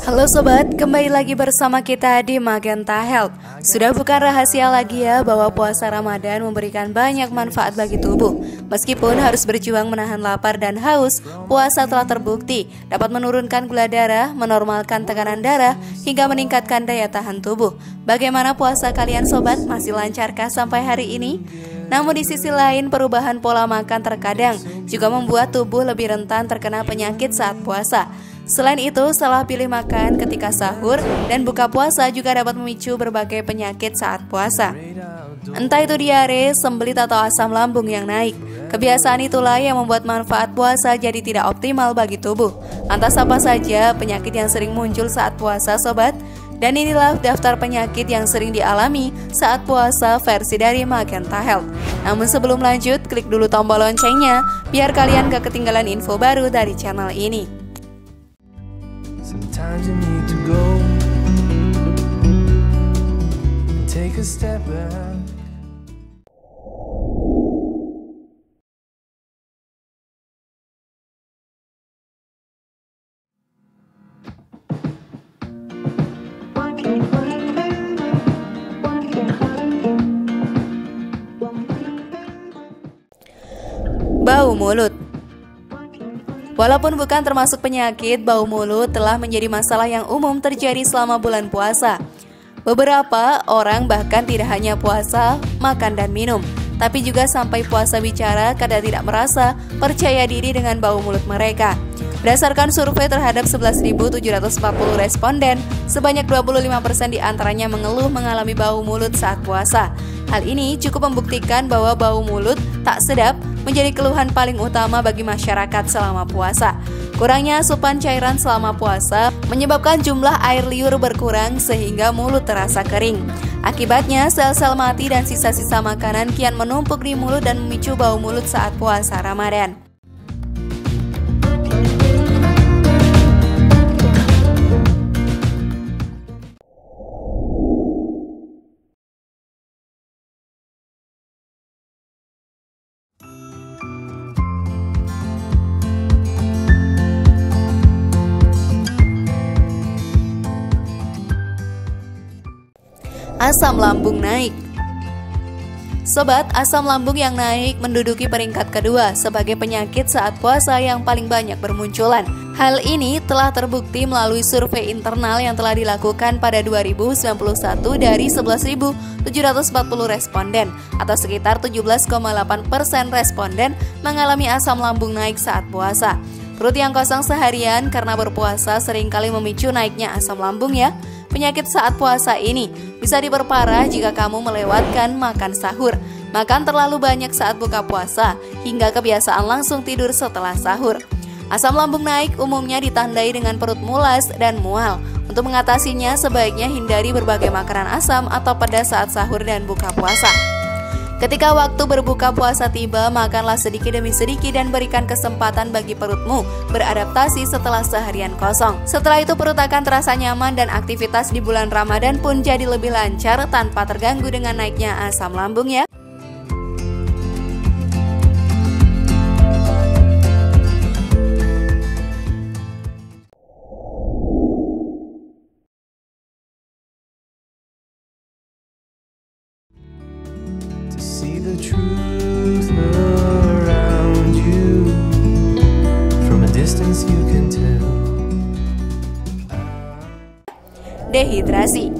Halo sobat, kembali lagi bersama kita di Magenta Health. Sudah bukan rahasia lagi ya bahwa puasa Ramadan memberikan banyak manfaat bagi tubuh. Meskipun harus berjuang menahan lapar dan haus, puasa telah terbukti dapat menurunkan gula darah, menormalkan tekanan darah, hingga meningkatkan daya tahan tubuh. Bagaimana puasa kalian sobat? Masih lancarkah sampai hari ini? Namun di sisi lain, perubahan pola makan terkadang juga membuat tubuh lebih rentan terkena penyakit saat puasa. Selain itu, salah pilih makan ketika sahur dan buka puasa juga dapat memicu berbagai penyakit saat puasa. Entah itu diare, sembelit atau asam lambung yang naik. Kebiasaan itulah yang membuat manfaat puasa jadi tidak optimal bagi tubuh. Lantas apa saja penyakit yang sering muncul saat puasa sobat? Dan inilah daftar penyakit yang sering dialami saat puasa versi dari Magenta Health. Namun sebelum lanjut, klik dulu tombol loncengnya biar kalian gak ketinggalan info baru dari channel ini. Sometimes you need to go and take a step back. Bau mulut. Walaupun bukan termasuk penyakit, bau mulut telah menjadi masalah yang umum terjadi selama bulan puasa. Beberapa orang bahkan tidak hanya puasa, makan dan minum, tapi juga sampai puasa bicara karena tidak merasa percaya diri dengan bau mulut mereka. Berdasarkan survei terhadap 11.740 responden, sebanyak 25% diantaranya mengeluh mengalami bau mulut saat puasa. Hal ini cukup membuktikan bahwa bau mulut tak sedap menjadi keluhan paling utama bagi masyarakat selama puasa. Kurangnya asupan cairan selama puasa menyebabkan jumlah air liur berkurang sehingga mulut terasa kering. Akibatnya, sel-sel mati dan sisa-sisa makanan kian menumpuk di mulut dan memicu bau mulut saat puasa Ramadan. Asam lambung naik. Sobat, asam lambung yang naik menduduki peringkat kedua sebagai penyakit saat puasa yang paling banyak bermunculan. Hal ini telah terbukti melalui survei internal yang telah dilakukan pada 2091 dari 11.740 responden, atau sekitar 17,8% responden mengalami asam lambung naik saat puasa. Perut yang kosong seharian karena berpuasa seringkali memicu naiknya asam lambung ya. Penyakit saat puasa ini bisa diperparah jika kamu melewatkan makan sahur, makan terlalu banyak saat buka puasa, hingga kebiasaan langsung tidur setelah sahur. Asam lambung naik umumnya ditandai dengan perut mulas dan mual. Untuk mengatasinya, sebaiknya hindari berbagai makanan asam atau pedas saat sahur dan buka puasa. Ketika waktu berbuka puasa tiba, makanlah sedikit demi sedikit dan berikan kesempatan bagi perutmu beradaptasi setelah seharian kosong. Setelah itu perut akan terasa nyaman dan aktivitas di bulan Ramadan pun jadi lebih lancar tanpa terganggu dengan naiknya asam lambung ya. See the truth around you. From a distance you can tell. Dehidrasi.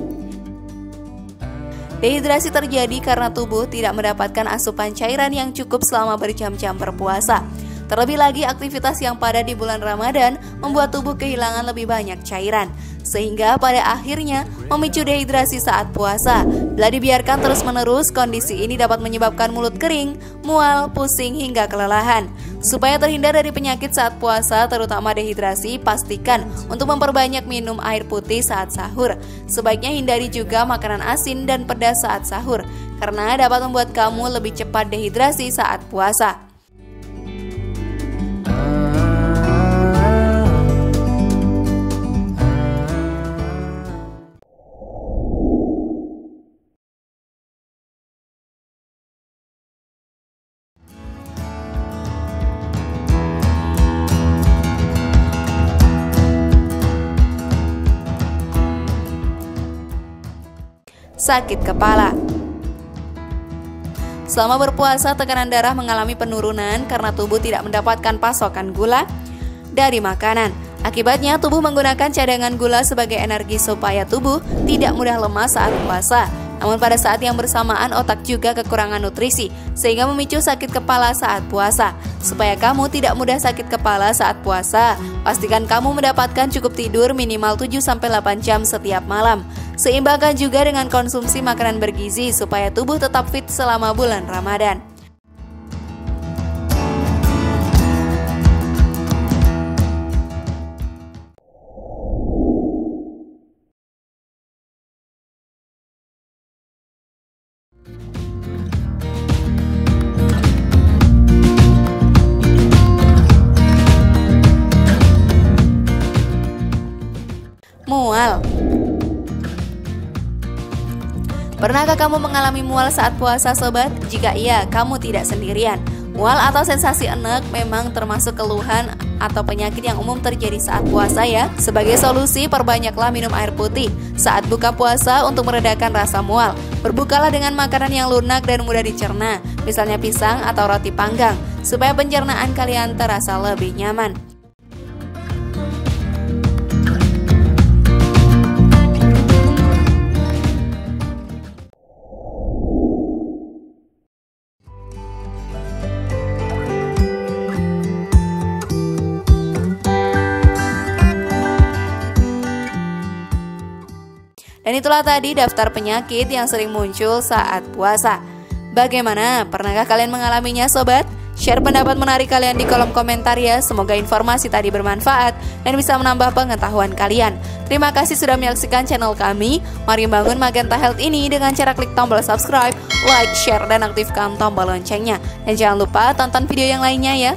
Dehidrasi terjadi karena tubuh tidak mendapatkan asupan cairan yang cukup selama berjam-jam berpuasa. Terlebih lagi, aktivitas yang padat di bulan Ramadan membuat tubuh kehilangan lebih banyak cairan, sehingga pada akhirnya memicu dehidrasi saat puasa. Bila dibiarkan terus-menerus, kondisi ini dapat menyebabkan mulut kering, mual, pusing, hingga kelelahan. Supaya terhindar dari penyakit saat puasa, terutama dehidrasi, pastikan untuk memperbanyak minum air putih saat sahur. Sebaiknya hindari juga makanan asin dan pedas saat sahur, karena dapat membuat kamu lebih cepat dehidrasi saat puasa. Sakit kepala. Selama berpuasa, tekanan darah mengalami penurunan karena tubuh tidak mendapatkan pasokan gula dari makanan. Akibatnya, tubuh menggunakan cadangan gula sebagai energi supaya tubuh tidak mudah lemas saat puasa. Namun pada saat yang bersamaan, otak juga kekurangan nutrisi, sehingga memicu sakit kepala saat puasa. Supaya kamu tidak mudah sakit kepala saat puasa, pastikan kamu mendapatkan cukup tidur minimal 7-8 jam setiap malam. Seimbangkan juga dengan konsumsi makanan bergizi supaya tubuh tetap fit selama bulan Ramadan. Mual. Pernahkah kamu mengalami mual saat puasa, sobat? Jika iya, kamu tidak sendirian. Mual atau sensasi enek memang termasuk keluhan atau penyakit yang umum terjadi saat puasa ya. Sebagai solusi, perbanyaklah minum air putih saat buka puasa untuk meredakan rasa mual. Berbukalah dengan makanan yang lunak dan mudah dicerna, misalnya pisang atau roti panggang, supaya pencernaan kalian terasa lebih nyaman. Dan itulah tadi daftar penyakit yang sering muncul saat puasa. Bagaimana? Pernahkah kalian mengalaminya, sobat? Share pendapat menarik kalian di kolom komentar ya. Semoga informasi tadi bermanfaat dan bisa menambah pengetahuan kalian. Terima kasih sudah menyaksikan channel kami. Mari bangun Magenta Health ini dengan cara klik tombol subscribe, like, share, dan aktifkan tombol loncengnya. Dan jangan lupa tonton video yang lainnya ya.